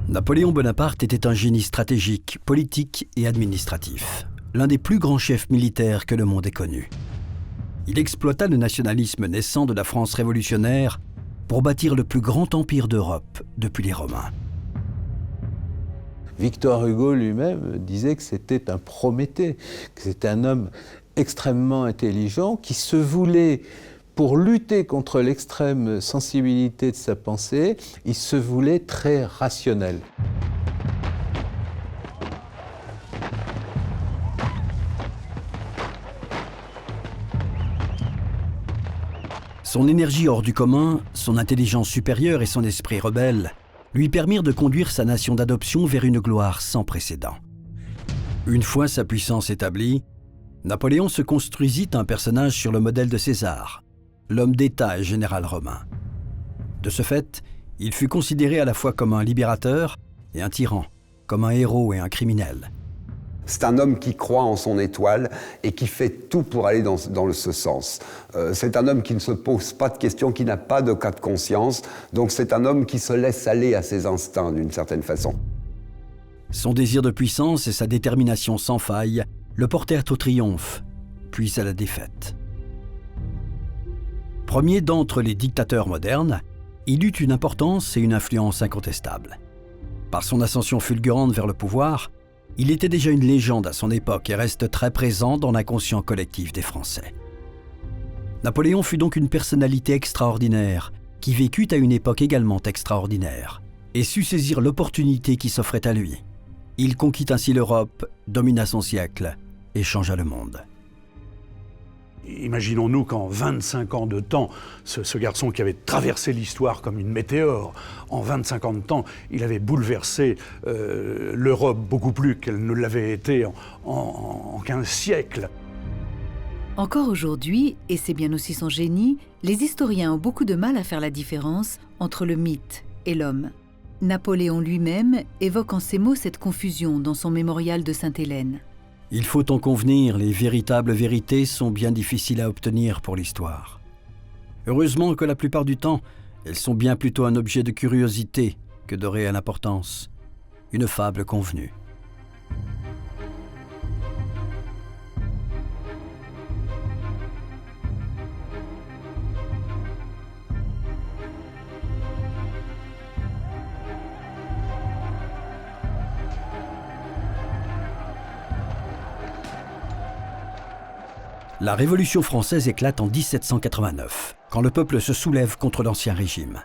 Napoléon Bonaparte était un génie stratégique, politique et administratif, l'un des plus grands chefs militaires que le monde ait connu. Il exploita le nationalisme naissant de la France révolutionnaire pour bâtir le plus grand empire d'Europe depuis les Romains. Victor Hugo lui-même disait que c'était un Prométhée, que c'était un homme extrêmement intelligent qui se voulait, pour lutter contre l'extrême sensibilité de sa pensée, il se voulait très rationnel. Son énergie hors du commun, son intelligence supérieure et son esprit rebelle lui permirent de conduire sa nation d'adoption vers une gloire sans précédent. Une fois sa puissance établie, Napoléon se construisit un personnage sur le modèle de César, l'homme d'État et général romain. De ce fait, il fut considéré à la fois comme un libérateur et un tyran, comme un héros et un criminel. C'est un homme qui croit en son étoile et qui fait tout pour aller dans ce sens. C'est un homme qui ne se pose pas de questions, qui n'a pas de cas de conscience. Donc c'est un homme qui se laisse aller à ses instincts d'une certaine façon. Son désir de puissance et sa détermination sans faille le portèrent au triomphe, puis à la défaite. Premier d'entre les dictateurs modernes, il eut une importance et une influence incontestables. Par son ascension fulgurante vers le pouvoir, il était déjà une légende à son époque et reste très présent dans l'inconscient collectif des Français. Napoléon fut donc une personnalité extraordinaire, qui vécut à une époque également extraordinaire, et sut saisir l'opportunité qui s'offrait à lui. Il conquit ainsi l'Europe, domina son siècle et changea le monde. Imaginons-nous qu'en 25 ans de temps, ce garçon qui avait traversé l'histoire comme une météore, en 25 ans de temps, il avait bouleversé l'Europe beaucoup plus qu'elle ne l'avait été en 15 siècles. Encore aujourd'hui, et c'est bien aussi son génie, les historiens ont beaucoup de mal à faire la différence entre le mythe et l'homme. Napoléon lui-même évoque en ces mots cette confusion dans son mémorial de Sainte-Hélène. Il faut en convenir, les véritables vérités sont bien difficiles à obtenir pour l'histoire. Heureusement que la plupart du temps, elles sont bien plutôt un objet de curiosité que de réelle importance, une fable convenue. La Révolution française éclate en 1789, quand le peuple se soulève contre l'Ancien Régime.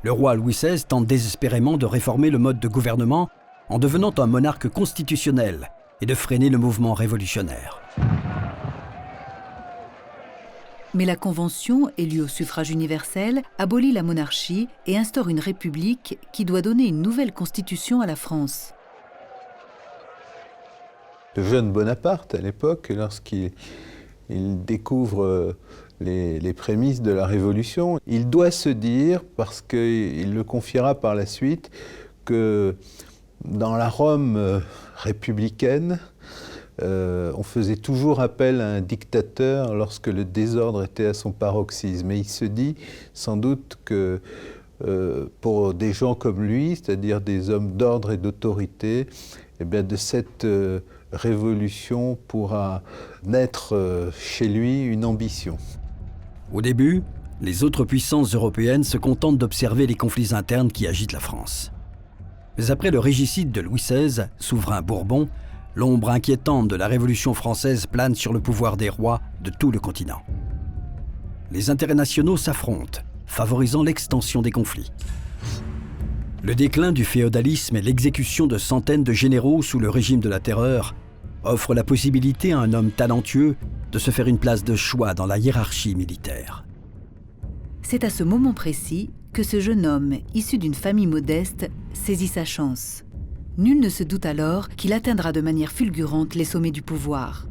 Le roi Louis XVI tente désespérément de réformer le mode de gouvernement en devenant un monarque constitutionnel et de freiner le mouvement révolutionnaire. Mais la Convention, élue au suffrage universel, abolit la monarchie et instaure une république qui doit donner une nouvelle constitution à la France. Le jeune Bonaparte, à l'époque, lorsqu'il découvre les prémices de la Révolution, il doit se dire, parce qu'il le confiera par la suite, que dans la Rome républicaine, on faisait toujours appel à un dictateur lorsque le désordre était à son paroxysme. Et il se dit sans doute que pour des gens comme lui, c'est-à-dire des hommes d'ordre et d'autorité, eh bien de cette révolution pourra naître chez lui une ambition. Au début, les autres puissances européennes se contentent d'observer les conflits internes qui agitent la France. Mais après le régicide de Louis XVI, souverain bourbon, l'ombre inquiétante de la Révolution française plane sur le pouvoir des rois de tout le continent. Les intérêts nationaux s'affrontent, favorisant l'extension des conflits. Le déclin du féodalisme et l'exécution de centaines de généraux sous le régime de la Terreur offrent la possibilité à un homme talentueux de se faire une place de choix dans la hiérarchie militaire. C'est à ce moment précis que ce jeune homme, issu d'une famille modeste, saisit sa chance. Nul ne se doute alors qu'il atteindra de manière fulgurante les sommets du pouvoir.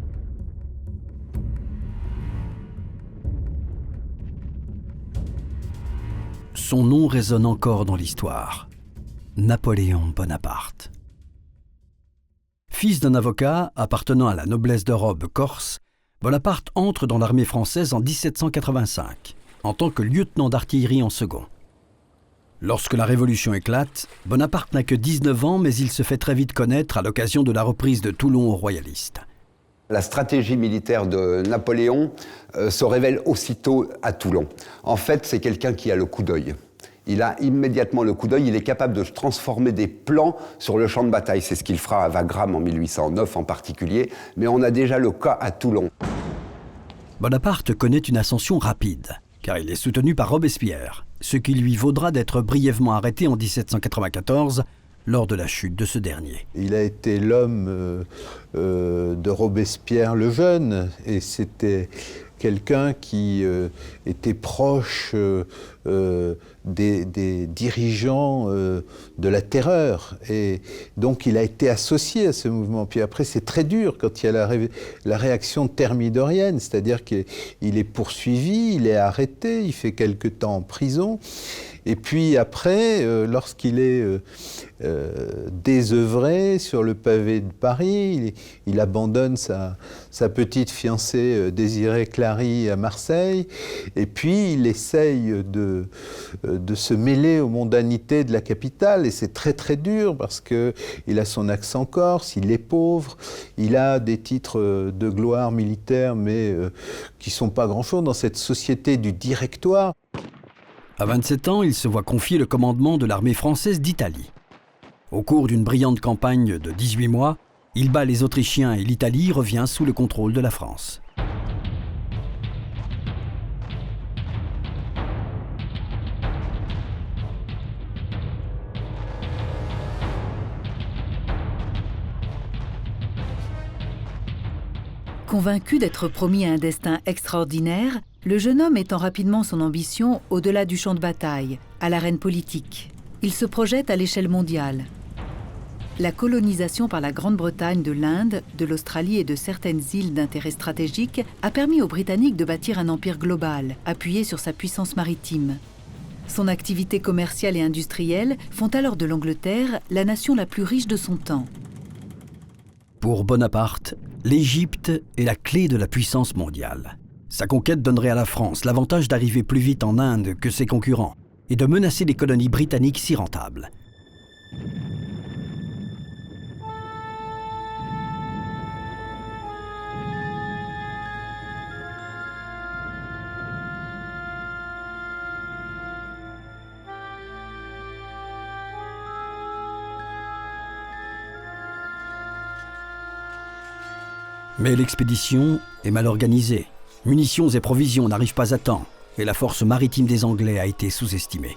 Son nom résonne encore dans l'histoire. Napoléon Bonaparte. Fils d'un avocat appartenant à la noblesse de robe corse, Bonaparte entre dans l'armée française en 1785, en tant que lieutenant d'artillerie en second. Lorsque la Révolution éclate, Bonaparte n'a que 19 ans, mais il se fait très vite connaître à l'occasion de la reprise de Toulon aux royalistes. La stratégie militaire de Napoléon se révèle aussitôt à Toulon. En fait, c'est quelqu'un qui a le coup d'œil. Il a immédiatement le coup d'œil, il est capable de transformer des plans sur le champ de bataille. C'est ce qu'il fera à Wagram en 1809 en particulier, mais on a déjà le cas à Toulon. Bonaparte connaît une ascension rapide, car il est soutenu par Robespierre, ce qui lui vaudra d'être brièvement arrêté en 1794 lors de la chute de ce dernier. Il a été l'homme de Robespierre le Jeune, et c'était quelqu'un qui était proche des dirigeants de la terreur. Et donc il a été associé à ce mouvement. Puis après, c'est très dur quand il y a la réaction thermidorienne, c'est-à-dire qu'il est poursuivi, il est arrêté, il fait quelque temps en prison. Et puis après, lorsqu'il est désœuvré sur le pavé de Paris, il abandonne sa petite fiancée Désirée Clary à Marseille, et puis il essaye de se mêler aux mondanités de la capitale, et c'est très très dur parce qu'il a son accent corse, il est pauvre, il a des titres de gloire militaire, mais qui ne sont pas grand-chose dans cette société du directoire. À 27 ans, il se voit confier le commandement de l'armée française d'Italie. Au cours d'une brillante campagne de 18 mois, il bat les Autrichiens et l'Italie revient sous le contrôle de la France. Convaincu d'être promis à un destin extraordinaire, le jeune homme étend rapidement son ambition au-delà du champ de bataille, à l'arène politique. Il se projette à l'échelle mondiale. La colonisation par la Grande-Bretagne de l'Inde, de l'Australie et de certaines îles d'intérêt stratégique a permis aux Britanniques de bâtir un empire global, appuyé sur sa puissance maritime. Son activité commerciale et industrielle font alors de l'Angleterre la nation la plus riche de son temps. Pour Bonaparte, l'Égypte est la clé de la puissance mondiale. Sa conquête donnerait à la France l'avantage d'arriver plus vite en Inde que ses concurrents et de menacer les colonies britanniques si rentables. Mais l'expédition est mal organisée. Munitions et provisions n'arrivent pas à temps, et la force maritime des Anglais a été sous-estimée.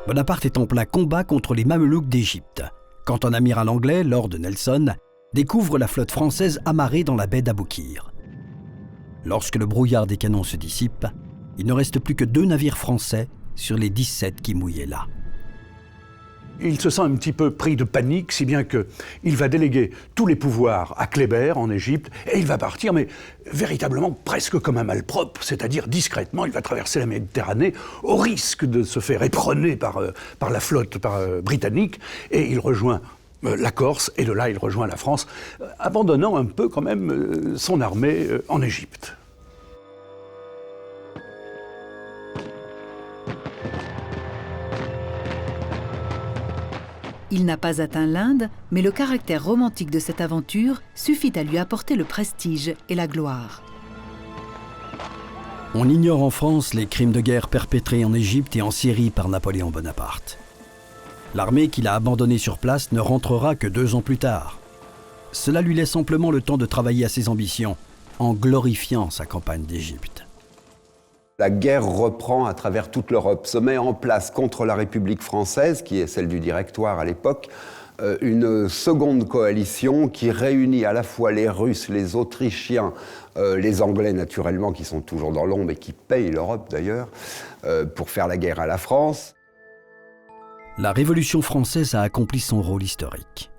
Bonaparte est en plein combat contre les Mamelouks d'Égypte, quand un amiral anglais, Lord Nelson, découvre la flotte française amarrée dans la baie d'Aboukir. Lorsque le brouillard des canons se dissipe, il ne reste plus que 2 navires français sur les 17 qui mouillaient là. Il se sent un petit peu pris de panique, si bien qu'il va déléguer tous les pouvoirs à Kléber, en Égypte, et il va partir, mais véritablement presque comme un malpropre, c'est-à-dire discrètement, il va traverser la Méditerranée au risque de se faire éperonner par la flotte britannique, et il rejoint la Corse, et de là il rejoint la France, abandonnant un peu quand même son armée en Égypte. Il n'a pas atteint l'Inde, mais le caractère romantique de cette aventure suffit à lui apporter le prestige et la gloire. On ignore en France les crimes de guerre perpétrés en Égypte et en Syrie par Napoléon Bonaparte. L'armée qu'il a abandonnée sur place ne rentrera que 2 ans plus tard. Cela lui laisse amplement le temps de travailler à ses ambitions, en glorifiant sa campagne d'Égypte. La guerre reprend à travers toute l'Europe, se met en place contre la République française, qui est celle du Directoire à l'époque, une seconde coalition qui réunit à la fois les Russes, les Autrichiens, les Anglais naturellement, qui sont toujours dans l'ombre et qui payent l'Europe d'ailleurs, pour faire la guerre à la France. La Révolution française a accompli son rôle historique.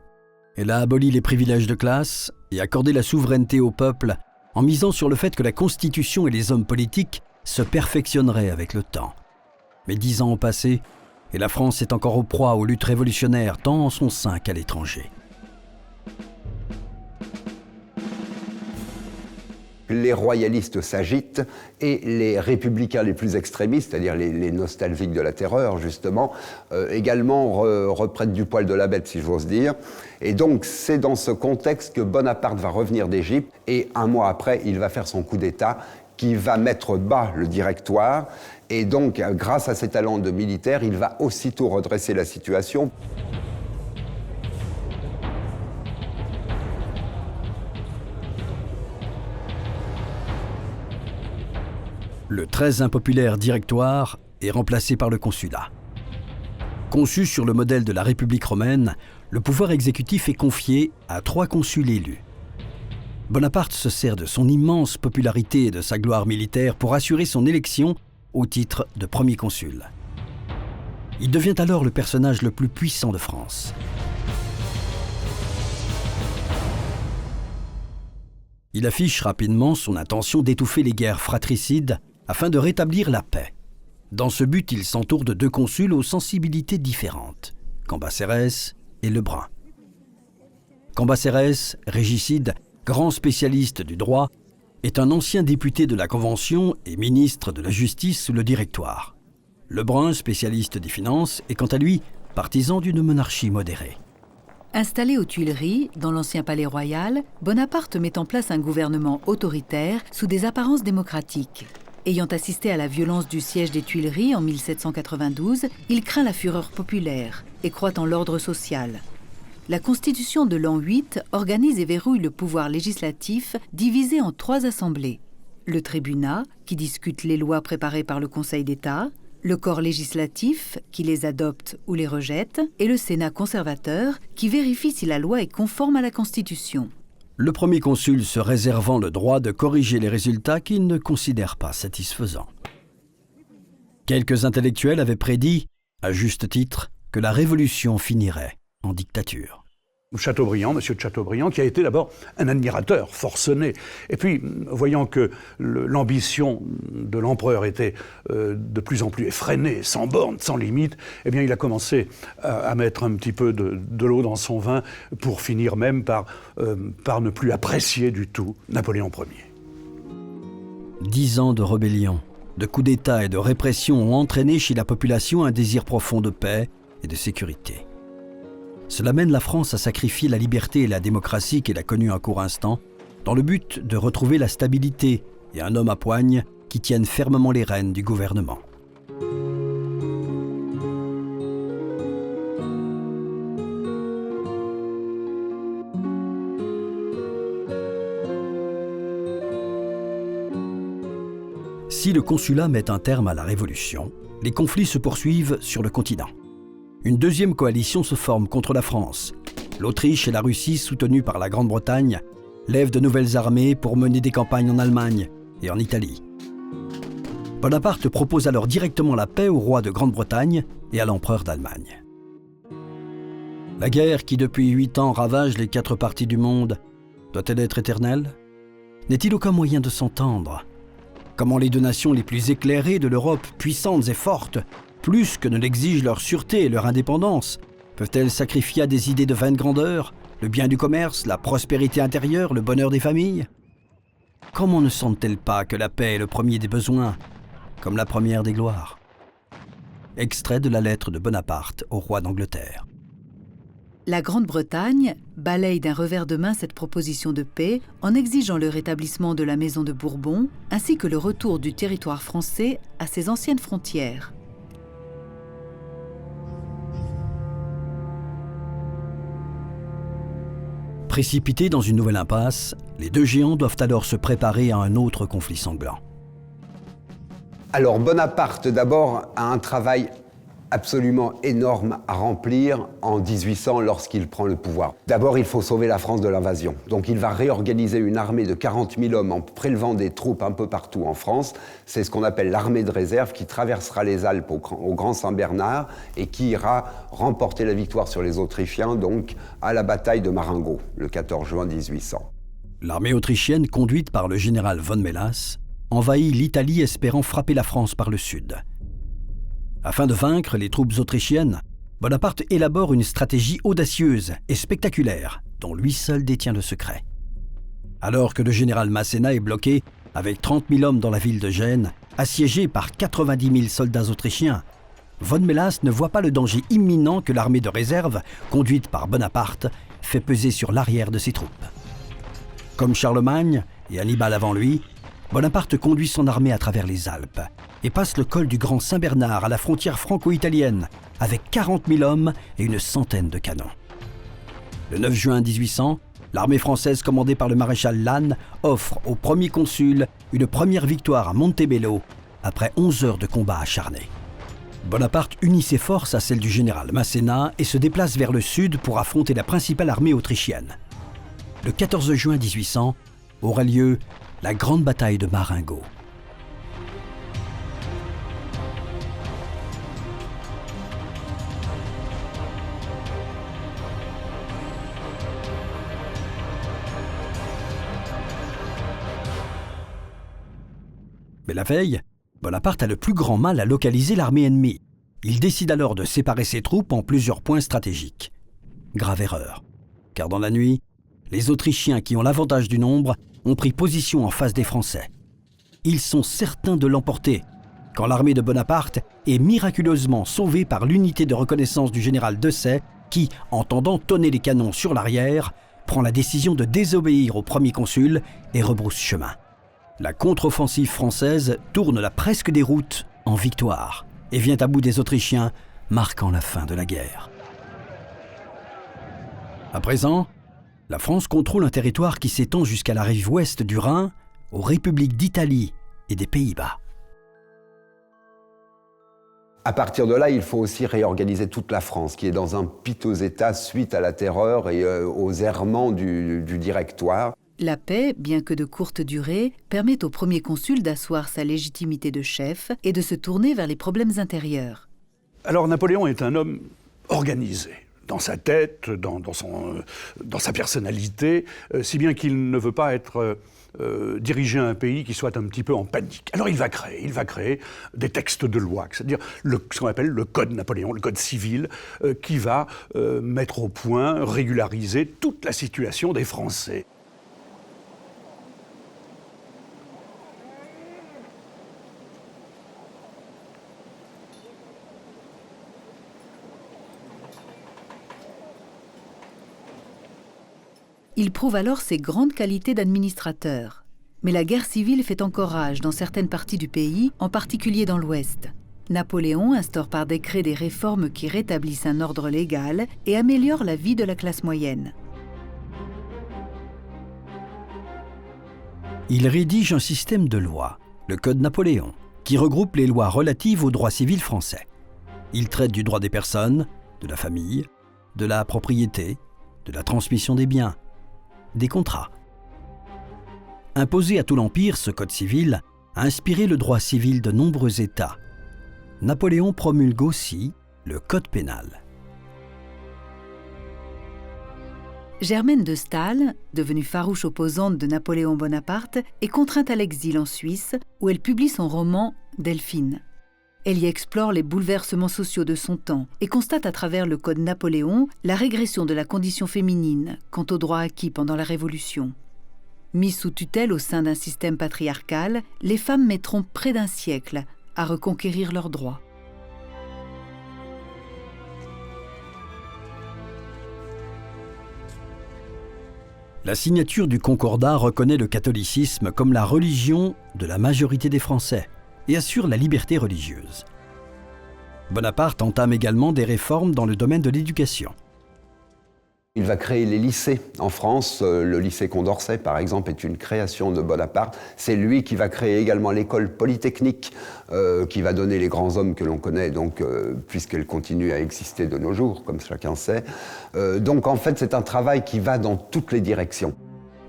Elle a aboli les privilèges de classe et accordé la souveraineté au peuple en misant sur le fait que la Constitution et les hommes politiques se perfectionnerait avec le temps. Mais 10 ans ont passé et la France est encore aux proies aux luttes révolutionnaires tant en son sein qu'à l'étranger. Les royalistes s'agitent et les républicains les plus extrémistes, c'est-à-dire les nostalgiques de la terreur, justement, également reprennent du poil de la bête, si j'ose dire. Et donc, c'est dans ce contexte que Bonaparte va revenir d'Égypte et un mois après, il va faire son coup d'État qui va mettre bas le Directoire. Et donc, grâce à ses talents de militaire, il va aussitôt redresser la situation. Le très impopulaire Directoire est remplacé par le consulat. Conçu sur le modèle de la République romaine, le pouvoir exécutif est confié à 3 consuls élus. Bonaparte se sert de son immense popularité et de sa gloire militaire pour assurer son élection au titre de premier consul. Il devient alors le personnage le plus puissant de France. Il affiche rapidement son intention d'étouffer les guerres fratricides afin de rétablir la paix. Dans ce but, il s'entoure de 2 consuls aux sensibilités différentes, Cambacérès et Lebrun. Cambacérès, régicide, grand spécialiste du droit, est un ancien député de la Convention et ministre de la Justice sous le Directoire. Lebrun, spécialiste des finances, est quant à lui partisan d'une monarchie modérée. Installé aux Tuileries, dans l'ancien palais royal, Bonaparte met en place un gouvernement autoritaire sous des apparences démocratiques. Ayant assisté à la violence du siège des Tuileries en 1792, il craint la fureur populaire et croit en l'ordre social. La Constitution de l'an 8 organise et verrouille le pouvoir législatif divisé en 3 assemblées. Le tribunat, qui discute les lois préparées par le Conseil d'État, le corps législatif, qui les adopte ou les rejette, et le Sénat conservateur, qui vérifie si la loi est conforme à la Constitution. Le premier consul se réservant le droit de corriger les résultats qu'il ne considère pas satisfaisants. Quelques intellectuels avaient prédit, à juste titre, que la Révolution finirait en dictature. Chateaubriand, monsieur de Chateaubriand, qui a été d'abord un admirateur forcené. Et puis, voyant que l'ambition de l'empereur était de plus en plus effrénée, sans borne, sans limite, eh bien, il a commencé à mettre un petit peu de l'eau dans son vin pour finir même par ne plus apprécier du tout Napoléon Ier. 10 ans de rébellion, de coups d'État et de répression ont entraîné chez la population un désir profond de paix et de sécurité. Cela mène la France à sacrifier la liberté et la démocratie qu'elle a connue un court instant, dans le but de retrouver la stabilité et un homme à poigne qui tienne fermement les rênes du gouvernement. Si le consulat met un terme à la Révolution, les conflits se poursuivent sur le continent. Une deuxième coalition se forme contre la France. L'Autriche et la Russie, soutenues par la Grande-Bretagne, lèvent de nouvelles armées pour mener des campagnes en Allemagne et en Italie. Bonaparte propose alors directement la paix au roi de Grande-Bretagne et à l'empereur d'Allemagne. La guerre qui depuis 8 ans ravage les 4 parties du monde, doit-elle être éternelle? N'est-il aucun moyen de s'entendre? Comment les 2 nations les plus éclairées de l'Europe, puissantes et fortes, plus que ne l'exigent leur sûreté et leur indépendance, peuvent-elles sacrifier à des idées de vaine grandeur, le bien du commerce, la prospérité intérieure, le bonheur des familles? Comment ne sentent-elles pas que la paix est le premier des besoins, comme la première des gloires? Extrait de la lettre de Bonaparte au roi d'Angleterre. La Grande-Bretagne balaye d'un revers de main cette proposition de paix en exigeant le rétablissement de la Maison de Bourbon ainsi que le retour du territoire français à ses anciennes frontières. Précipités dans une nouvelle impasse, les 2 géants doivent alors se préparer à un autre conflit sanglant. Alors Bonaparte, d'abord, a un travail absolument énorme à remplir en 1800 lorsqu'il prend le pouvoir. D'abord, il faut sauver la France de l'invasion. Donc il va réorganiser une armée de 40 000 hommes en prélevant des troupes un peu partout en France. C'est ce qu'on appelle l'armée de réserve qui traversera les Alpes au Grand Saint-Bernard et qui ira remporter la victoire sur les Autrichiens, donc à la bataille de Marengo, le 14 juin 1800. L'armée autrichienne, conduite par le général von Mélas, envahit l'Italie espérant frapper la France par le sud. Afin de vaincre les troupes autrichiennes, Bonaparte élabore une stratégie audacieuse et spectaculaire dont lui seul détient le secret. Alors que le général Masséna est bloqué avec 30 000 hommes dans la ville de Gênes, assiégé par 90 000 soldats autrichiens, von Mélas ne voit pas le danger imminent que l'armée de réserve, conduite par Bonaparte, fait peser sur l'arrière de ses troupes. Comme Charlemagne et Hannibal avant lui, Bonaparte conduit son armée à travers les Alpes et passe le col du Grand Saint-Bernard à la frontière franco-italienne avec 40 000 hommes et une centaine de canons. Le 9 juin 1800, l'armée française commandée par le maréchal Lannes offre au premier consul une première victoire à Montebello après 11 heures de combat acharné. Bonaparte unit ses forces à celles du général Masséna et se déplace vers le sud pour affronter la principale armée autrichienne. Le 14 juin 1800 aura lieu la grande bataille de Marengo. Mais la veille, Bonaparte a le plus grand mal à localiser l'armée ennemie. Il décide alors de séparer ses troupes en plusieurs points stratégiques. Grave erreur, car dans la nuit, les Autrichiens qui ont l'avantage du nombre ont pris position en face des Français. Ils sont certains de l'emporter, quand l'armée de Bonaparte est miraculeusement sauvée par l'unité de reconnaissance du général Dessay qui, entendant tonner les canons sur l'arrière, prend la décision de désobéir au premier consul et rebrousse chemin. La contre-offensive française tourne la presque déroute en victoire et vient à bout des Autrichiens, marquant la fin de la guerre. À présent, la France contrôle un territoire qui s'étend jusqu'à la rive ouest du Rhin, aux républiques d'Italie et des Pays-Bas. À partir de là, il faut aussi réorganiser toute la France, qui est dans un piteux état suite à la terreur et aux errements du Directoire. La paix, bien que de courte durée, permet au premier consul d'asseoir sa légitimité de chef et de se tourner vers les problèmes intérieurs. Alors Napoléon est un homme organisé, dans sa tête, dans sa personnalité, si bien qu'il ne veut pas diriger un pays qui soit un petit peu en panique. Alors il va créer des textes de loi, c'est-à-dire ce qu'on appelle le Code Napoléon, le Code civil, qui va mettre au point, régulariser toute la situation des Français. Il prouve alors ses grandes qualités d'administrateur. Mais la guerre civile fait encore rage dans certaines parties du pays, en particulier dans l'Ouest. Napoléon instaure par décret des réformes qui rétablissent un ordre légal et améliorent la vie de la classe moyenne. Il rédige un système de lois, le Code Napoléon, qui regroupe les lois relatives au droit civil français. Il traite du droit des personnes, de la famille, de la propriété, de la transmission des biens, des contrats. Imposé à tout l'Empire, ce code civil a inspiré le droit civil de nombreux États. Napoléon promulgue aussi le code pénal. Germaine de Staël, devenue farouche opposante de Napoléon Bonaparte, est contrainte à l'exil en Suisse, où elle publie son roman « Delphine ». Elle y explore les bouleversements sociaux de son temps et constate à travers le Code Napoléon la régression de la condition féminine quant aux droits acquis pendant la Révolution. Mises sous tutelle au sein d'un système patriarcal, les femmes mettront près d'un siècle à reconquérir leurs droits. La signature du Concordat reconnaît le catholicisme comme la religion de la majorité des Français et assure la liberté religieuse. Bonaparte entame également des réformes dans le domaine de l'éducation. Il va créer les lycées en France. Le lycée Condorcet, par exemple, est une création de Bonaparte. C'est lui qui va créer également l'école polytechnique, qui va donner les grands hommes que l'on connaît, donc, puisqu'elle continue à exister de nos jours, comme chacun sait. Donc, en fait, c'est un travail qui va dans toutes les directions.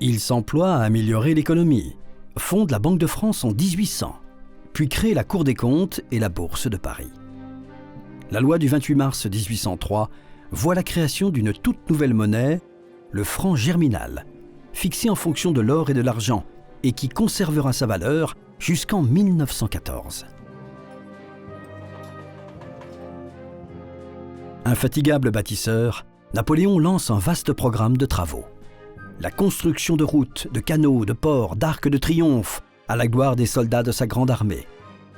Il s'emploie à améliorer l'économie, fonde la Banque de France en 1800, puis crée la Cour des comptes et la Bourse de Paris. La loi du 28 mars 1803 voit la création d'une toute nouvelle monnaie, le franc germinal, fixé en fonction de l'or et de l'argent et qui conservera sa valeur jusqu'en 1914. Infatigable bâtisseur, Napoléon lance un vaste programme de travaux. la construction de routes, de canaux, de ports, d'arcs de triomphe, à la gloire des soldats de sa grande armée.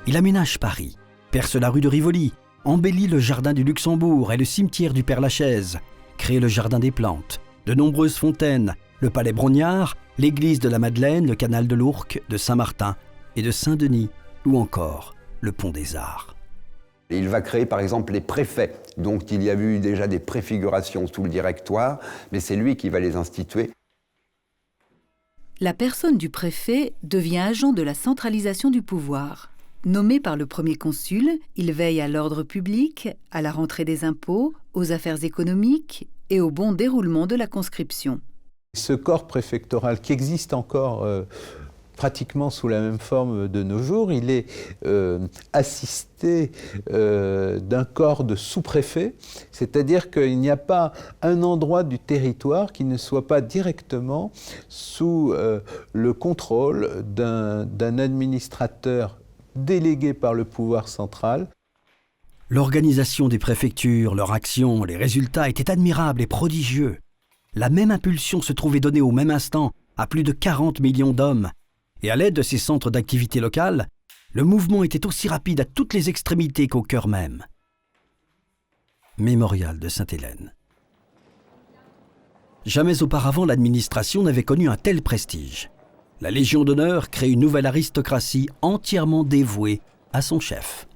Il aménage Paris, perce la rue de Rivoli, embellit le jardin du Luxembourg et le cimetière du Père-Lachaise, crée le jardin des plantes, de nombreuses fontaines, le palais Brognard, l'église de la Madeleine, le canal de l'Ourcq, de Saint-Martin et de Saint-Denis, ou encore le pont des Arts. Il va créer par exemple les préfets, donc il y a eu déjà des préfigurations sous le directoire, mais c'est lui qui va les instituer. La personne du préfet devient agent de la centralisation du pouvoir. Nommé par le premier consul, il veille à l'ordre public, à la rentrée des impôts, aux affaires économiques et au bon déroulement de la conscription. Ce corps préfectoral qui existe encore pratiquement sous la même forme de nos jours, il est assisté d'un corps de sous-préfet, c'est-à-dire qu'il n'y a pas un endroit du territoire qui ne soit pas directement sous le contrôle d'un administrateur délégué par le pouvoir central. L'organisation des préfectures, leur action, les résultats étaient admirables et prodigieux. La même impulsion se trouvait donnée au même instant à plus de 40 millions d'hommes. Et à l'aide de ces centres d'activité locale, le mouvement était aussi rapide à toutes les extrémités qu'au cœur même. Mémorial de Sainte-Hélène. Jamais auparavant l'administration n'avait connu un tel prestige. La Légion d'honneur crée une nouvelle aristocratie entièrement dévouée à son chef.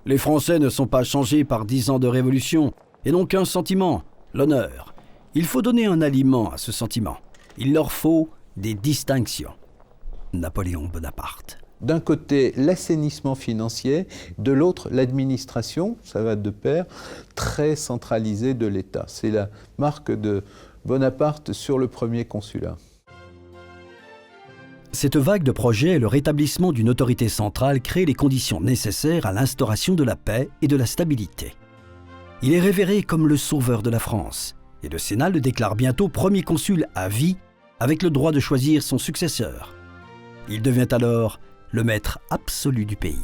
Les Français ne sont pas changés par 10 ans de révolution et n'ont qu'un sentiment, l'honneur. Il faut donner un aliment à ce sentiment. Il leur faut des distinctions. Napoléon Bonaparte. D'un côté, l'assainissement financier, de l'autre, l'administration, ça va de pair, très centralisée de l'État. C'est la marque de Bonaparte sur le premier consulat. Cette vague de projets et le rétablissement d'une autorité centrale créent les conditions nécessaires à l'instauration de la paix et de la stabilité. Il est révéré comme le sauveur de la France, et le Sénat le déclare bientôt premier consul à vie avec le droit de choisir son successeur. Il devient alors le maître absolu du pays.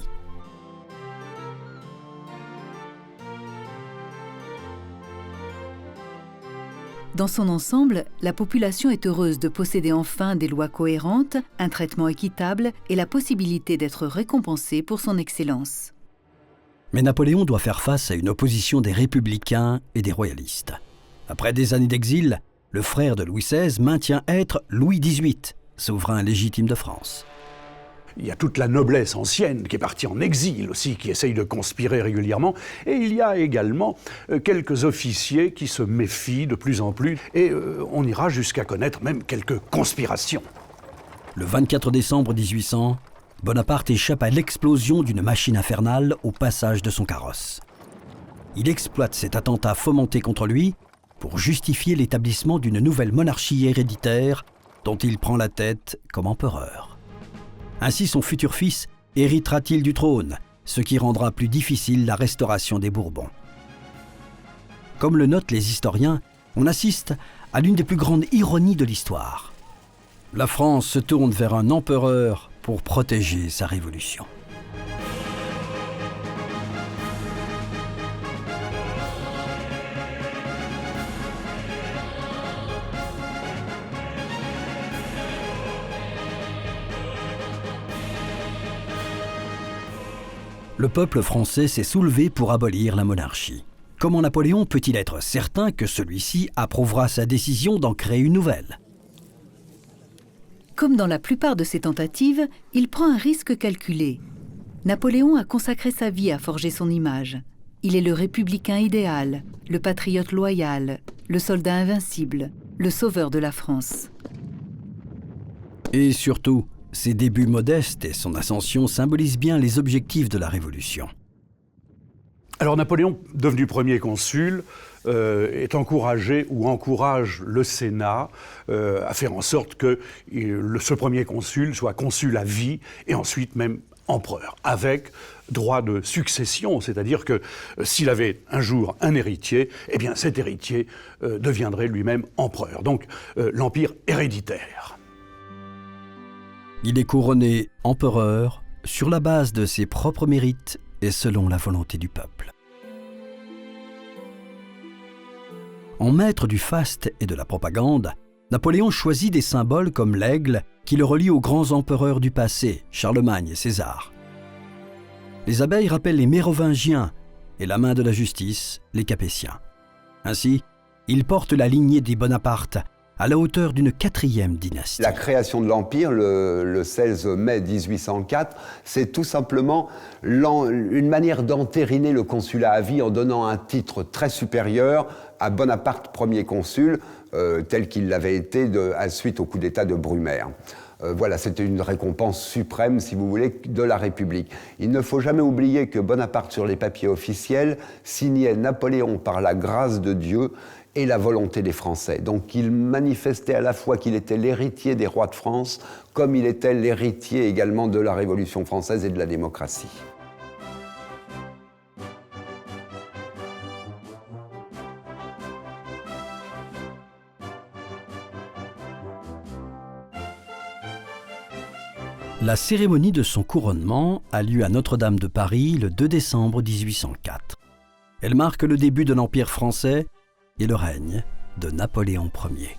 Dans son ensemble, la population est heureuse de posséder enfin des lois cohérentes, un traitement équitable et la possibilité d'être récompensée pour son excellence. Mais Napoléon doit faire face à une opposition des républicains et des royalistes. Après des années d'exil, le frère de Louis XVI maintient être Louis XVIII, souverain légitime de France. Il y a toute la noblesse ancienne qui est partie en exil aussi, qui essaye de conspirer régulièrement. Et il y a également quelques officiers qui se méfient de plus en plus. Et on ira jusqu'à connaître même quelques conspirations. Le 24 décembre 1800, Bonaparte échappe à l'explosion d'une machine infernale au passage de son carrosse. Il exploite cet attentat fomenté contre lui pour justifier l'établissement d'une nouvelle monarchie héréditaire dont il prend la tête comme empereur. Ainsi son futur fils héritera-t-il du trône, ce qui rendra plus difficile la restauration des Bourbons. Comme le notent les historiens, on assiste à l'une des plus grandes ironies de l'histoire. La France se tourne vers un empereur pour protéger sa révolution. Le peuple français s'est soulevé pour abolir la monarchie. Comment Napoléon peut-il être certain que celui-ci approuvera sa décision d'en créer une nouvelle ? Comme dans la plupart de ses tentatives, il prend un risque calculé. Napoléon a consacré sa vie à forger son image. Il est le républicain idéal, le patriote loyal, le soldat invincible, le sauveur de la France. Et surtout, ses débuts modestes et son ascension symbolisent bien les objectifs de la Révolution. Alors Napoléon, devenu premier consul, est encouragé ou encourage le Sénat à faire en sorte que ce premier consul soit consul à vie et ensuite même empereur, avec droit de succession, c'est-à-dire que s'il avait un jour un héritier, eh bien cet héritier deviendrait lui-même empereur, donc l'empire héréditaire. Il est couronné empereur sur la base de ses propres mérites et selon la volonté du peuple. En maître du faste et de la propagande, Napoléon choisit des symboles comme l'aigle qui le relie aux grands empereurs du passé, Charlemagne et César. Les abeilles rappellent les Mérovingiens et la main de la justice, les Capétiens. Ainsi, il porte la lignée des Bonaparte à la hauteur d'une 4e dynastie. La création de l'Empire, le 16 mai 1804, c'est tout simplement une manière d'entériner le consulat à vie en donnant un titre très supérieur à Bonaparte, premier consul, tel qu'il l'avait été suite au coup d'État de Brumaire. Voilà, c'était une récompense suprême, si vous voulez, de la République. Il ne faut jamais oublier que Bonaparte, sur les papiers officiels, signait Napoléon par la grâce de Dieu et la volonté des Français. Donc il manifestait à la fois qu'il était l'héritier des rois de France, comme il était l'héritier également de la Révolution française et de la démocratie. La cérémonie de son couronnement a lieu à Notre-Dame de Paris le 2 décembre 1804. Elle marque le début de l'Empire français et le règne de Napoléon Ier.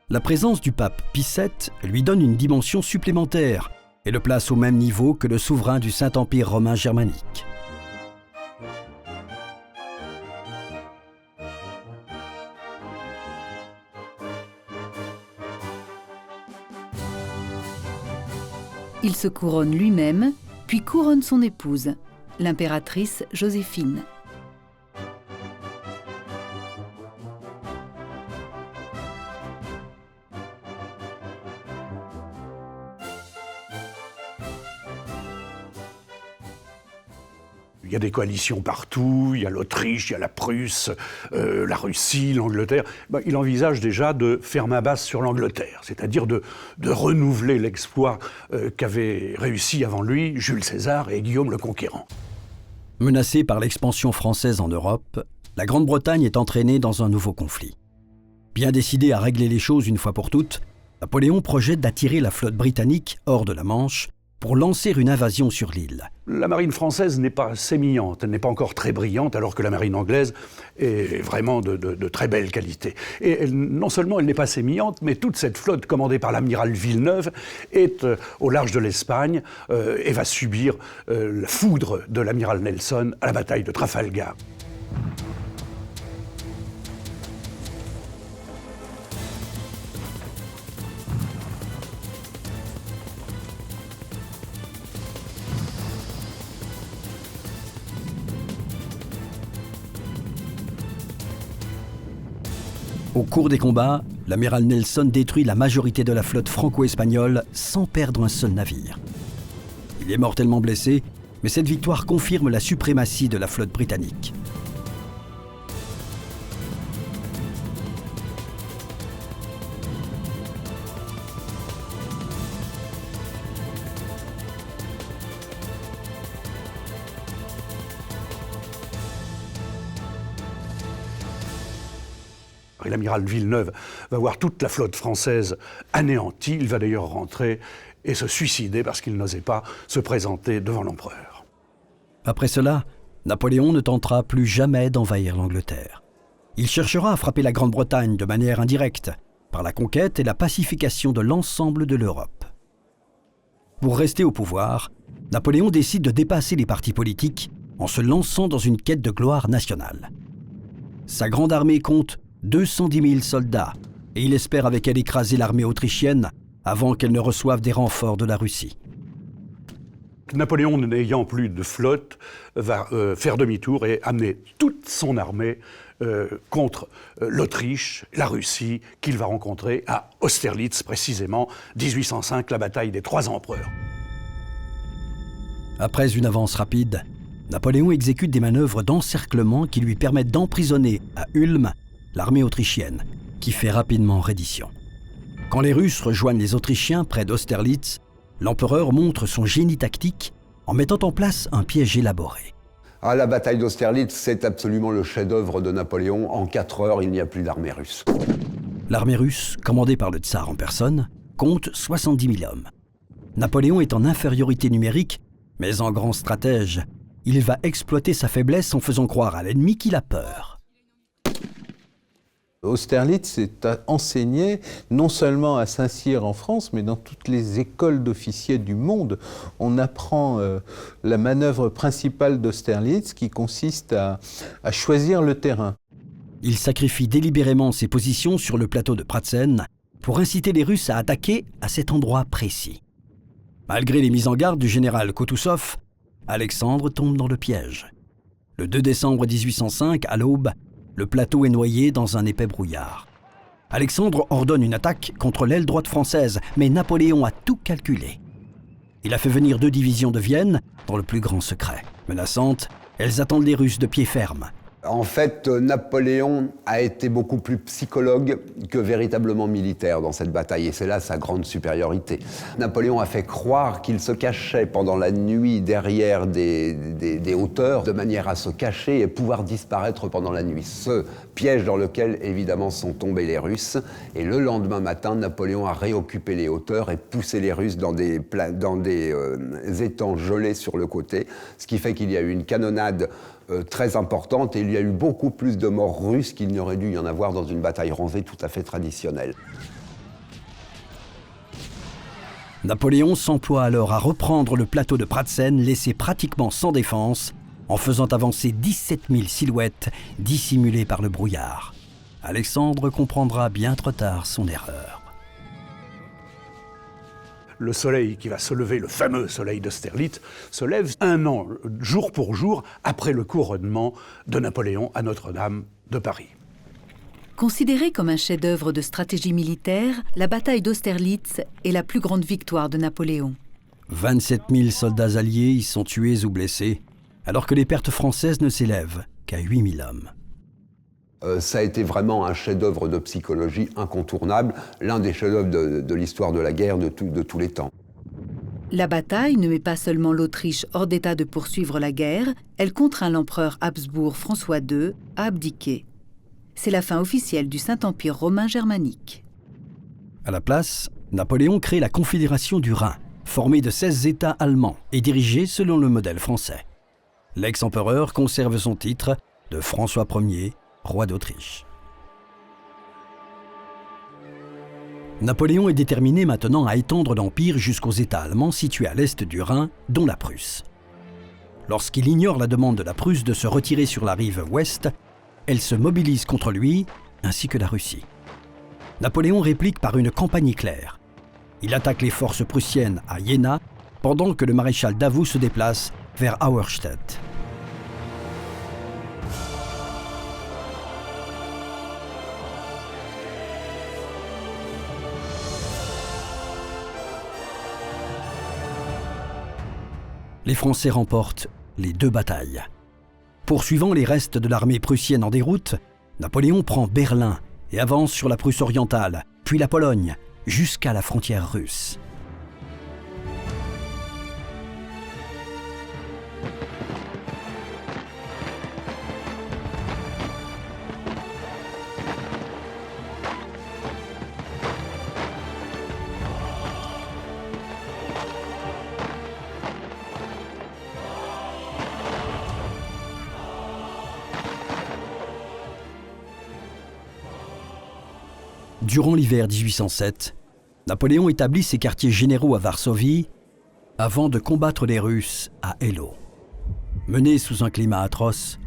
La présence du pape Pie VII lui donne une dimension supplémentaire et le place au même niveau que le souverain du Saint-Empire romain germanique. Il se couronne lui-même, puis couronne son épouse, l'impératrice Joséphine. Il y a des coalitions partout, il y a l'Autriche, il y a la Prusse, la Russie, l'Angleterre. Il envisage déjà de faire main basse sur l'Angleterre, c'est-à-dire de renouveler l'exploit qu'avaient réussi avant lui Jules César et Guillaume le Conquérant. Menacée par l'expansion française en Europe, la Grande-Bretagne est entraînée dans un nouveau conflit. Bien décidé à régler les choses une fois pour toutes, Napoléon projette d'attirer la flotte britannique hors de la Manche pour lancer une invasion sur l'île. La marine française n'est pas sémillante, elle n'est pas encore très brillante, alors que la marine anglaise est vraiment de très belle qualité. Et non seulement elle n'est pas sémillante, mais toute cette flotte commandée par l'amiral Villeneuve est au large de l'Espagne et va subir la foudre de l'amiral Nelson à la bataille de Trafalgar. Au cours des combats, l'amiral Nelson détruit la majorité de la flotte franco-espagnole sans perdre un seul navire. Il est mortellement blessé, mais cette victoire confirme la suprématie de la flotte britannique. Et l'amiral Villeneuve va voir toute la flotte française anéantie. Il va d'ailleurs rentrer et se suicider parce qu'il n'osait pas se présenter devant l'empereur. Après cela, Napoléon ne tentera plus jamais d'envahir l'Angleterre. Il cherchera à frapper la Grande-Bretagne de manière indirecte, par la conquête et la pacification de l'ensemble de l'Europe. Pour rester au pouvoir, Napoléon décide de dépasser les partis politiques en se lançant dans une quête de gloire nationale. Sa grande armée compte 210 000 soldats et il espère avec elle écraser l'armée autrichienne avant qu'elle ne reçoive des renforts de la Russie. Napoléon, n'ayant plus de flotte, va faire demi-tour et amener toute son armée contre l'Autriche, la Russie, qu'il va rencontrer à Austerlitz, précisément, 1805, la bataille des 3 empereurs. Après une avance rapide, Napoléon exécute des manœuvres d'encerclement qui lui permettent d'emprisonner à Ulm l'armée autrichienne, qui fait rapidement reddition. Quand les Russes rejoignent les Autrichiens près d'Austerlitz, l'empereur montre son génie tactique en mettant en place un piège élaboré. Ah, la bataille d'Austerlitz, c'est absolument le chef-d'œuvre de Napoléon. En 4 heures, il n'y a plus d'armée russe. L'armée russe, commandée par le tsar en personne, compte 70 000 hommes. Napoléon est en infériorité numérique, Mais en grand stratège, il va exploiter sa faiblesse en faisant croire à l'ennemi qu'il a peur. Austerlitz est enseigné non seulement à Saint-Cyr en France, mais dans toutes les écoles d'officiers du monde. On apprend la manœuvre principale d'Austerlitz qui consiste à choisir le terrain. Il sacrifie délibérément ses positions sur le plateau de Pratzen pour inciter les Russes à attaquer à cet endroit précis. Malgré les mises en garde du général Koutousov, Alexandre tombe dans le piège. Le 2 décembre 1805, à l'aube, le plateau est noyé dans un épais brouillard. Alexandre ordonne une attaque contre l'aile droite française, mais Napoléon a tout calculé. Il a fait venir 2 divisions de Vienne dans le plus grand secret. Menaçantes, elles attendent les Russes de pied ferme. En fait, Napoléon a été beaucoup plus psychologue que véritablement militaire dans cette bataille, et c'est là sa grande supériorité. Napoléon a fait croire qu'il se cachait pendant la nuit derrière des hauteurs, de manière à se cacher et pouvoir disparaître pendant la nuit. Ce piège dans lequel, évidemment, sont tombés les Russes. Et le lendemain matin, Napoléon a réoccupé les hauteurs et poussé les Russes dans des étangs gelés sur le côté, ce qui fait qu'il y a eu une canonnade très importante, et il y a eu beaucoup plus de morts russes qu'il n'y aurait dû y en avoir dans une bataille rangée tout à fait traditionnelle. Napoléon s'emploie alors à reprendre le plateau de Pratzen, laissé pratiquement sans défense, en faisant avancer 17 000 silhouettes dissimulées par le brouillard. Alexandre comprendra bien trop tard son erreur. Le soleil qui va se lever, le fameux soleil d'Austerlitz, se lève 1 an, jour pour jour, après le couronnement de Napoléon à Notre-Dame de Paris. Considérée comme un chef-d'œuvre de stratégie militaire, la bataille d'Austerlitz est la plus grande victoire de Napoléon. 27 000 soldats alliés y sont tués ou blessés, alors que les pertes françaises ne s'élèvent qu'à 8 000 hommes. Ça a été vraiment un chef-d'œuvre de psychologie incontournable, l'un des chefs-d'œuvre de l'histoire de la guerre de tous les temps. La bataille ne met pas seulement l'Autriche hors d'état de poursuivre la guerre, elle contraint l'empereur Habsbourg François II à abdiquer. C'est la fin officielle du Saint-Empire romain germanique. À la place, Napoléon crée la Confédération du Rhin, formée de 16 États allemands et dirigée selon le modèle français. L'ex-empereur conserve son titre de François Ier, roi d'Autriche. Napoléon est déterminé maintenant à étendre l'Empire jusqu'aux États allemands situés à l'est du Rhin, dont la Prusse. Lorsqu'il ignore la demande de la Prusse de se retirer sur la rive ouest, elle se mobilise contre lui, ainsi que la Russie. Napoléon réplique par une campagne éclair. Il attaque les forces prussiennes à Jena, pendant que le maréchal Davout se déplace vers Auerstedt. Les Français remportent les 2 batailles. Poursuivant les restes de l'armée prussienne en déroute, Napoléon prend Berlin et avance sur la Prusse orientale, puis la Pologne, jusqu'à la frontière russe. Durant l'hiver 1807, Napoléon établit ses quartiers généraux à Varsovie avant de combattre les Russes à Eylau. Menée sous un climat atroce,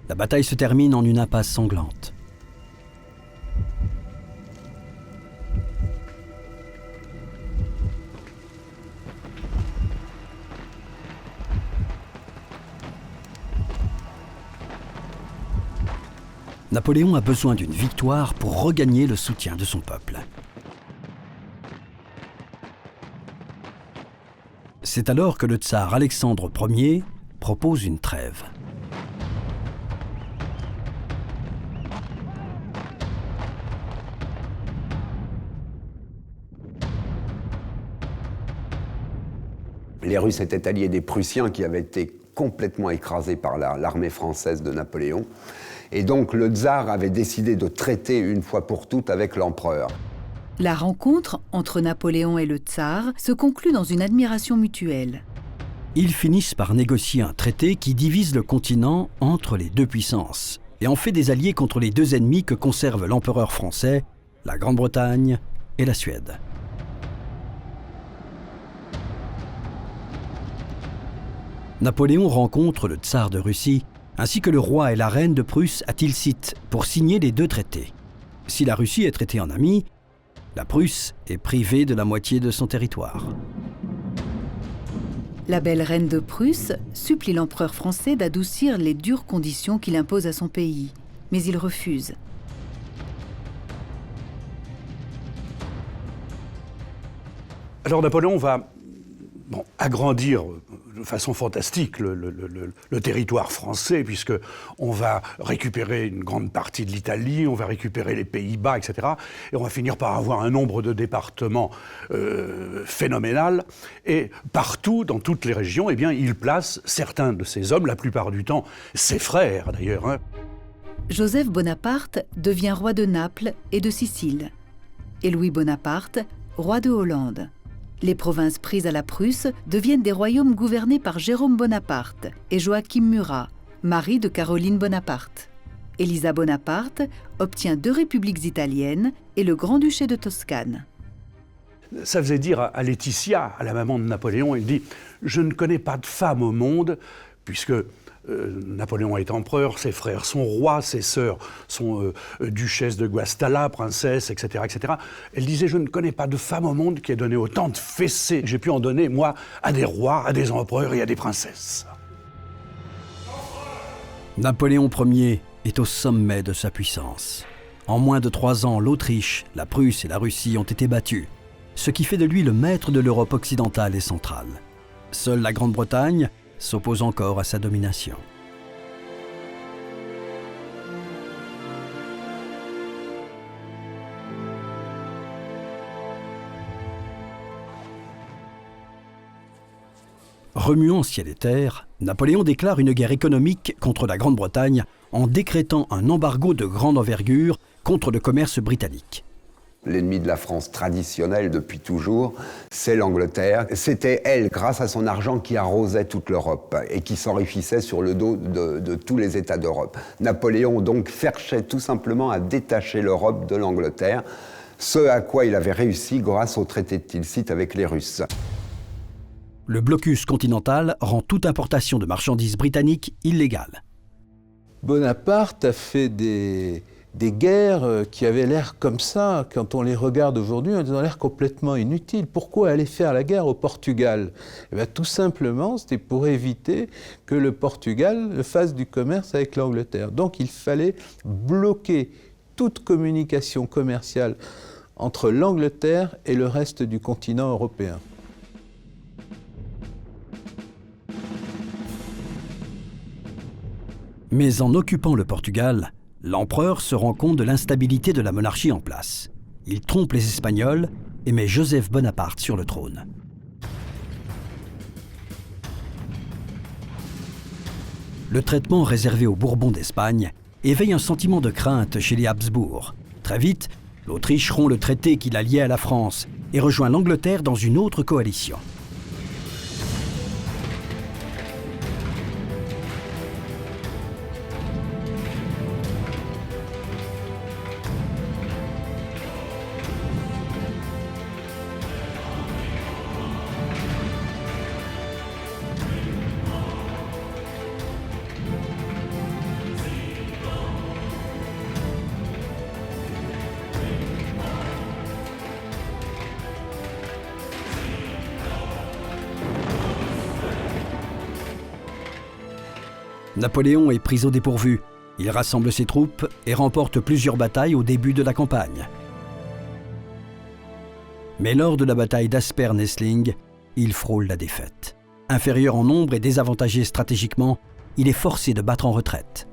la bataille se termine en une impasse sanglante. Napoléon a besoin d'une victoire pour regagner le soutien de son peuple. C'est alors que le tsar Alexandre Ier propose une trêve. Les Russes étaient alliés des Prussiens qui avaient été complètement écrasés par l'armée française de Napoléon. Et donc le tsar avait décidé de traiter une fois pour toutes avec l'empereur. La rencontre entre Napoléon et le tsar se conclut dans une admiration mutuelle. Ils finissent par négocier un traité qui divise le continent entre les deux puissances et en fait des alliés contre les deux ennemis que conserve l'empereur français, la Grande-Bretagne et la Suède. Napoléon rencontre le tsar de Russie ainsi que le roi et la reine de Prusse à Tilsit pour signer les deux traités. Si la Russie est traitée en ami, la Prusse est privée de la moitié de son territoire. La belle reine de Prusse supplie l'empereur français d'adoucir les dures conditions qu'il impose à son pays, mais il refuse. Alors Napoléon va agrandir de façon fantastique le territoire français, puisqu'on va récupérer une grande partie de l'Italie, on va récupérer les Pays-Bas, etc. Et on va finir par avoir un nombre de départements phénoménal. Et partout, dans toutes les régions, eh bien, il place certains de ses hommes, la plupart du temps ses frères d'ailleurs. Hein. Joseph Bonaparte devient roi de Naples et de Sicile. Et Louis Bonaparte, roi de Hollande. Les provinces prises à la Prusse deviennent des royaumes gouvernés par Jérôme Bonaparte et Joachim Murat, mari de Caroline Bonaparte. Elisa Bonaparte obtient 2 républiques italiennes et le Grand-Duché de Toscane. Ça faisait dire à Laetitia, à la maman de Napoléon, il dit « Je ne connais pas de femme au monde, puisque Napoléon est empereur, ses frères sont rois, ses sœurs sont duchesses de Guastalla, princesses, etc., etc. » Elle disait « Je ne connais pas de femme au monde qui ait donné autant de fessées. J'ai pu en donner, moi, à des rois, à des empereurs et à des princesses. » Napoléon Ier est au sommet de sa puissance. En moins de 3 ans, l'Autriche, la Prusse et la Russie ont été battues, ce qui fait de lui le maître de l'Europe occidentale et centrale. Seule la Grande-Bretagne s'oppose encore à sa domination. Remuant ciel et terre, Napoléon déclare une guerre économique contre la Grande-Bretagne en décrétant un embargo de grande envergure contre le commerce britannique. L'ennemi de la France traditionnelle depuis toujours, c'est l'Angleterre. C'était elle, grâce à son argent, qui arrosait toute l'Europe et qui s'enrichissait sur le dos de tous les États d'Europe. Napoléon donc cherchait tout simplement à détacher l'Europe de l'Angleterre, ce à quoi il avait réussi grâce au traité de Tilsit avec les Russes. Le blocus continental rend toute importation de marchandises britanniques illégale. Bonaparte a fait des guerres qui avaient l'air comme ça, quand on les regarde aujourd'hui, elles ont l'air complètement inutiles. Pourquoi aller faire la guerre au Portugal ? Eh bien, tout simplement, c'était pour éviter que le Portugal fasse du commerce avec l'Angleterre. Donc il fallait bloquer toute communication commerciale entre l'Angleterre et le reste du continent européen. Mais en occupant le Portugal, l'empereur se rend compte de l'instabilité de la monarchie en place. Il trompe les Espagnols et met Joseph Bonaparte sur le trône. Le traitement réservé aux Bourbons d'Espagne éveille un sentiment de crainte chez les Habsbourg. Très vite, l'Autriche rompt le traité qui la liait à la France et rejoint l'Angleterre dans une autre coalition. Napoléon est pris au dépourvu. Il rassemble ses troupes et remporte plusieurs batailles au début de la campagne. Mais lors de la bataille d'Aspern-Essling, il frôle la défaite. Inférieur en nombre et désavantagé stratégiquement, il est forcé de battre en retraite.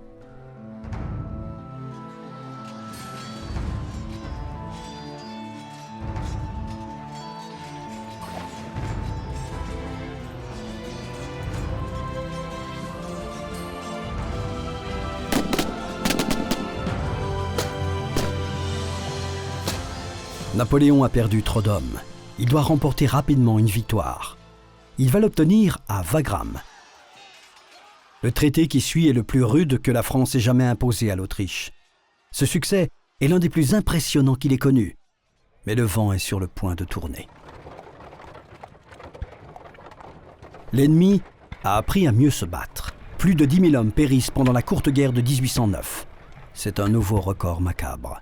Napoléon a perdu trop d'hommes. Il doit remporter rapidement une victoire. Il va l'obtenir à Wagram. Le traité qui suit est le plus rude que la France ait jamais imposé à l'Autriche. Ce succès est l'un des plus impressionnants qu'il ait connu. Mais le vent est sur le point de tourner. L'ennemi a appris à mieux se battre. Plus de 10 000 hommes périssent pendant la courte guerre de 1809. C'est un nouveau record macabre.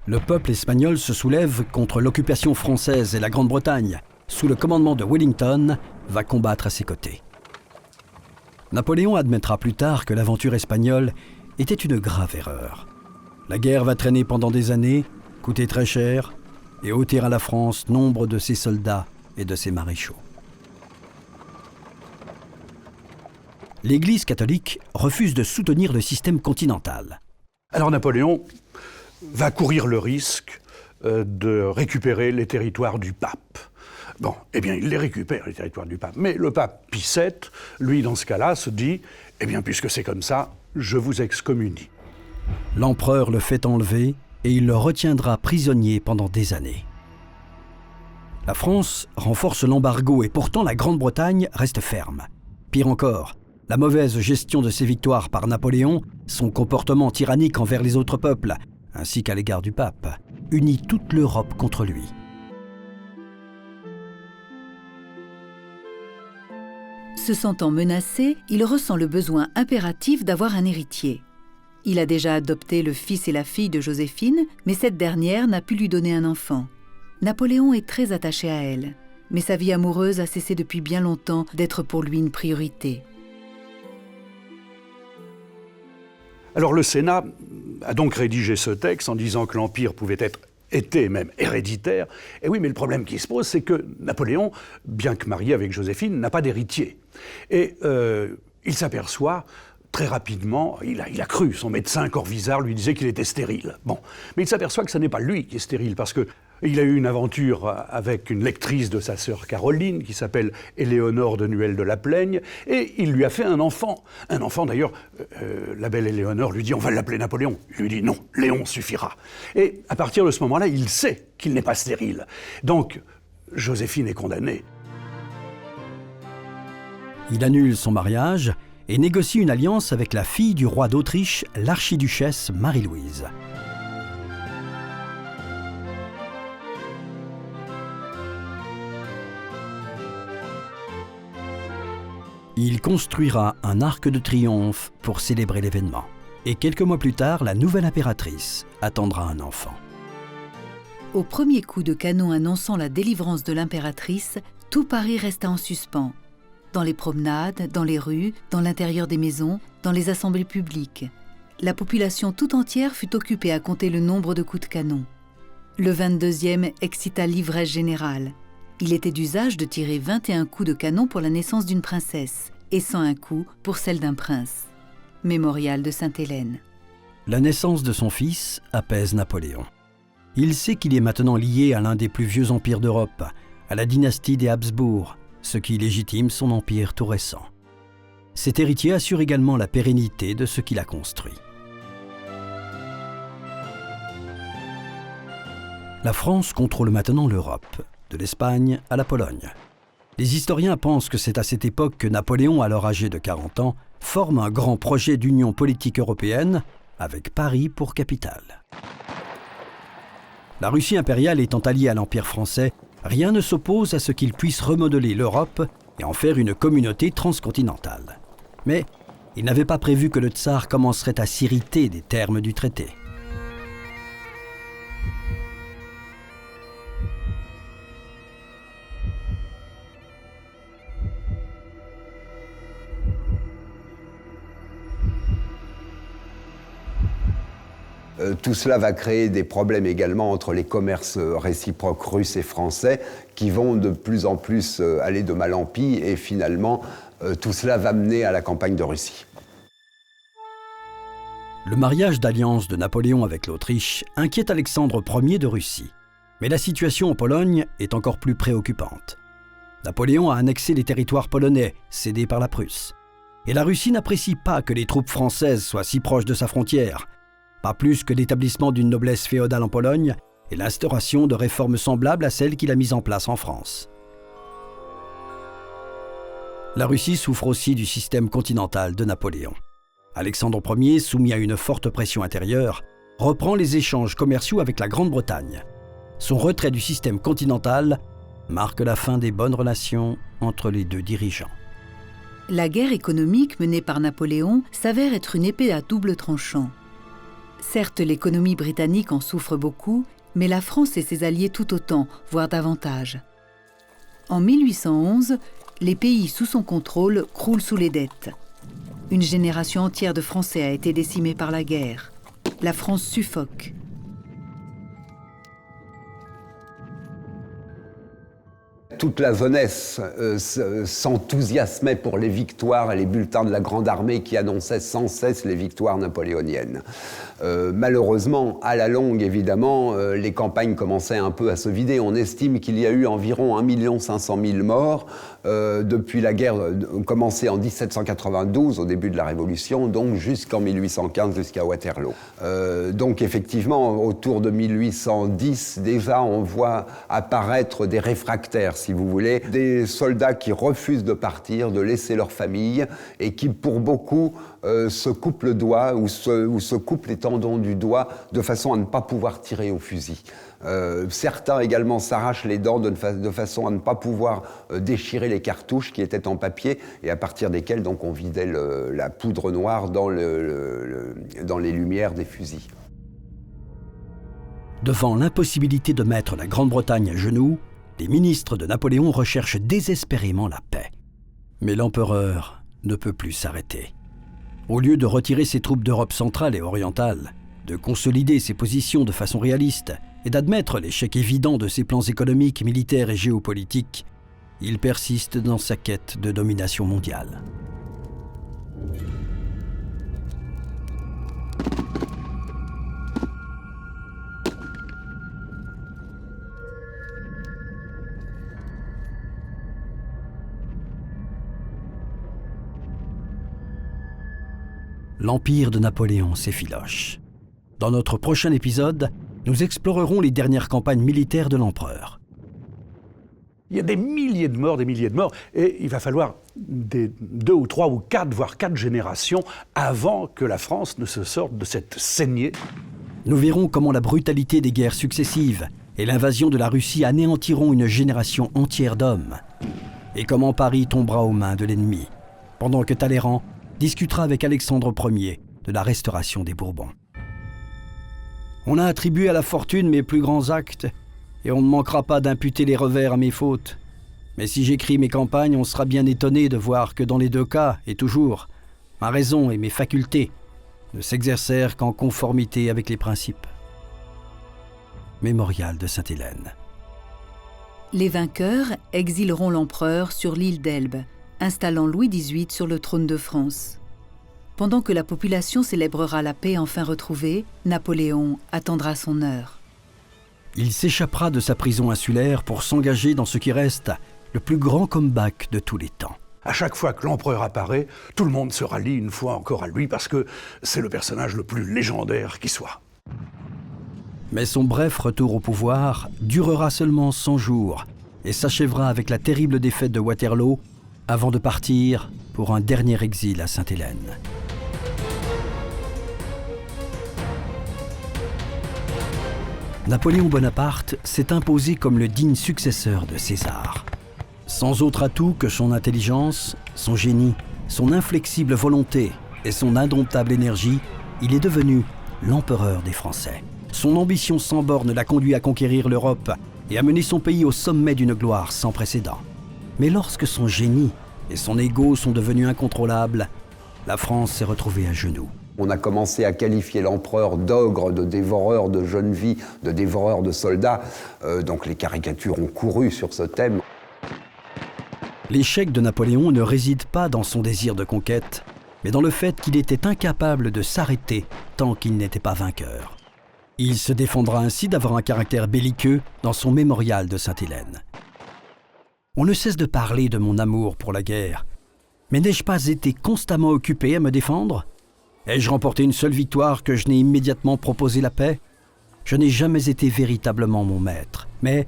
Le peuple espagnol se soulève contre l'occupation française et la Grande-Bretagne, sous le commandement de Wellington, va combattre à ses côtés. Napoléon admettra plus tard que l'aventure espagnole était une grave erreur. La guerre va traîner pendant des années, coûter très cher et ôter à la France nombre de ses soldats et de ses maréchaux. L'Église catholique refuse de soutenir le système continental. Alors Napoléon va courir le risque de récupérer les territoires du pape. Bon, eh bien, il les récupère, les territoires du pape. Mais le pape Pie VII, lui, dans ce cas-là, se dit « Eh bien, puisque c'est comme ça, je vous excommunie. » L'empereur le fait enlever et il le retiendra prisonnier pendant des années. La France renforce l'embargo et pourtant la Grande-Bretagne reste ferme. Pire encore, la mauvaise gestion de ses victoires par Napoléon, son comportement tyrannique envers les autres peuples, ainsi qu'à l'égard du pape, unit toute l'Europe contre lui. Se sentant menacé, il ressent le besoin impératif d'avoir un héritier. Il a déjà adopté le fils et la fille de Joséphine, mais cette dernière n'a pu lui donner un enfant. Napoléon est très attaché à elle, mais sa vie amoureuse a cessé depuis bien longtemps d'être pour lui une priorité. Alors le Sénat a donc rédigé ce texte en disant que l'Empire était même héréditaire. Et oui, mais le problème qui se pose, c'est que Napoléon, bien que marié avec Joséphine, n'a pas d'héritier. Et il s'aperçoit très rapidement, il a cru, son médecin Corvisart lui disait qu'il était stérile. Bon, mais il s'aperçoit que ce n'est pas lui qui est stérile, parce que il a eu une aventure avec une lectrice de sa sœur Caroline, qui s'appelle Éléonore de Nuel de la Plaigne, et il lui a fait un enfant. Un enfant, d'ailleurs, la belle Éléonore lui dit « On va l'appeler Napoléon ». Il lui dit « Non, Léon suffira ». Et à partir de ce moment-là, il sait qu'il n'est pas stérile. Donc, Joséphine est condamnée. Il annule son mariage et négocie une alliance avec la fille du roi d'Autriche, l'archiduchesse Marie-Louise. Il construira un arc de triomphe pour célébrer l'événement. Et quelques mois plus tard, la nouvelle impératrice attendra un enfant. Au premier coup de canon annonçant la délivrance de l'impératrice, tout Paris resta en suspens. Dans les promenades, dans les rues, dans l'intérieur des maisons, dans les assemblées publiques. La population tout entière fut occupée à compter le nombre de coups de canon. Le 22e excita l'ivresse générale. Il était d'usage de tirer 21 coups de canon pour la naissance d'une princesse et 101 coups pour celle d'un prince. Mémorial de Sainte-Hélène. La naissance de son fils apaise Napoléon. Il sait qu'il est maintenant lié à l'un des plus vieux empires d'Europe, à la dynastie des Habsbourg, ce qui légitime son empire tout récent. Cet héritier assure également la pérennité de ce qu'il a construit. La France contrôle maintenant l'Europe, de l'Espagne à la Pologne. Les historiens pensent que c'est à cette époque que Napoléon, alors âgé de 40 ans, forme un grand projet d'union politique européenne, avec Paris pour capitale. La Russie impériale étant alliée à l'Empire français, rien ne s'oppose à ce qu'il puisse remodeler l'Europe et en faire une communauté transcontinentale. Mais il n'avait pas prévu que le tsar commencerait à s'irriter des termes du traité. Tout cela va créer des problèmes également entre les commerces réciproques russes et français qui vont de plus en plus aller de mal en pis et finalement tout cela va mener à la campagne de Russie. Le mariage d'alliance de Napoléon avec l'Autriche inquiète Alexandre Ier de Russie. Mais la situation en Pologne est encore plus préoccupante. Napoléon a annexé les territoires polonais cédés par la Prusse. Et la Russie n'apprécie pas que les troupes françaises soient si proches de sa frontière. Pas plus que l'établissement d'une noblesse féodale en Pologne et l'instauration de réformes semblables à celles qu'il a mises en place en France. La Russie souffre aussi du système continental de Napoléon. Alexandre Ier, soumis à une forte pression intérieure, reprend les échanges commerciaux avec la Grande-Bretagne. Son retrait du système continental marque la fin des bonnes relations entre les deux dirigeants. La guerre économique menée par Napoléon s'avère être une épée à double tranchant. Certes, l'économie britannique en souffre beaucoup, mais la France et ses alliés tout autant, voire davantage. En 1811, les pays sous son contrôle croulent sous les dettes. Une génération entière de Français a été décimée par la guerre. La France suffoque. Toute la jeunesse s'enthousiasmait pour les victoires et les bulletins de la Grande Armée qui annonçaient sans cesse les victoires napoléoniennes. Malheureusement, à la longue, évidemment, les campagnes commençaient un peu à se vider. On estime qu'il y a eu environ 1 500 000 morts depuis la guerre commencée en 1792, au début de la Révolution, donc jusqu'en 1815, jusqu'à Waterloo. Donc effectivement, autour de 1810, déjà, on voit apparaître des réfractaires, si vous voulez, des soldats qui refusent de partir, de laisser leur famille, et qui, pour beaucoup, se coupent le doigt ou se coupent les tendons du doigt de façon à ne pas pouvoir tirer au fusil. Certains également s'arrachent les dents de façon à ne pas pouvoir déchirer les cartouches qui étaient en papier et à partir desquelles donc, on vidait la poudre noire dans les lumières des fusils. Devant l'impossibilité de mettre la Grande-Bretagne à genoux, les ministres de Napoléon recherchent désespérément la paix. Mais l'empereur ne peut plus s'arrêter. Au lieu de retirer ses troupes d'Europe centrale et orientale, de consolider ses positions de façon réaliste et d'admettre l'échec évident de ses plans économiques, militaires et géopolitiques, il persiste dans sa quête de domination mondiale. L'empire de Napoléon s'effiloche. Dans notre prochain épisode, nous explorerons les dernières campagnes militaires de l'empereur. Il y a des milliers de morts, et il va falloir 2 ou 3 ou 4, voire 4 générations avant que la France ne se sorte de cette saignée. Nous verrons comment la brutalité des guerres successives et l'invasion de la Russie anéantiront une génération entière d'hommes, et comment Paris tombera aux mains de l'ennemi, pendant que Talleyrand discutera avec Alexandre Ier de la restauration des Bourbons. On a attribué à la fortune mes plus grands actes, et on ne manquera pas d'imputer les revers à mes fautes. Mais si j'écris mes campagnes, on sera bien étonné de voir que dans les 2 cas, et toujours, ma raison et mes facultés ne s'exercèrent qu'en conformité avec les principes. Mémorial de Sainte-Hélène. Les vainqueurs exileront l'empereur sur l'île d'Elbe, installant Louis XVIII sur le trône de France. Pendant que la population célébrera la paix enfin retrouvée, Napoléon attendra son heure. Il s'échappera de sa prison insulaire pour s'engager dans ce qui reste le plus grand comeback de tous les temps. À chaque fois que l'empereur apparaît, tout le monde se rallie une fois encore à lui parce que c'est le personnage le plus légendaire qui soit. Mais son bref retour au pouvoir durera seulement 100 jours et s'achèvera avec la terrible défaite de Waterloo avant de partir pour un dernier exil à Sainte-Hélène. Napoléon Bonaparte s'est imposé comme le digne successeur de César. Sans autre atout que son intelligence, son génie, son inflexible volonté et son indomptable énergie, il est devenu l'empereur des Français. Son ambition sans borne l'a conduit à conquérir l'Europe et à mener son pays au sommet d'une gloire sans précédent. Mais lorsque son génie et son ego sont devenus incontrôlables, la France s'est retrouvée à genoux. On a commencé à qualifier l'empereur d'ogre, de dévoreur de jeunes filles, de dévoreur de soldats. Donc les caricatures ont couru sur ce thème. L'échec de Napoléon ne réside pas dans son désir de conquête, mais dans le fait qu'il était incapable de s'arrêter tant qu'il n'était pas vainqueur. Il se défendra ainsi d'avoir un caractère belliqueux dans son mémorial de Sainte-Hélène. On ne cesse de parler de mon amour pour la guerre, mais n'ai-je pas été constamment occupé à me défendre ? Ai-je remporté une seule victoire que je n'ai immédiatement proposé la paix ? Je n'ai jamais été véritablement mon maître, mais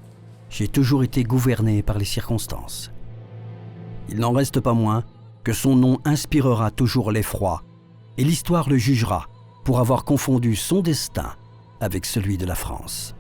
j'ai toujours été gouverné par les circonstances. il n'en reste pas moins que son nom inspirera toujours l'effroi, et l'histoire le jugera pour avoir confondu son destin avec celui de la France.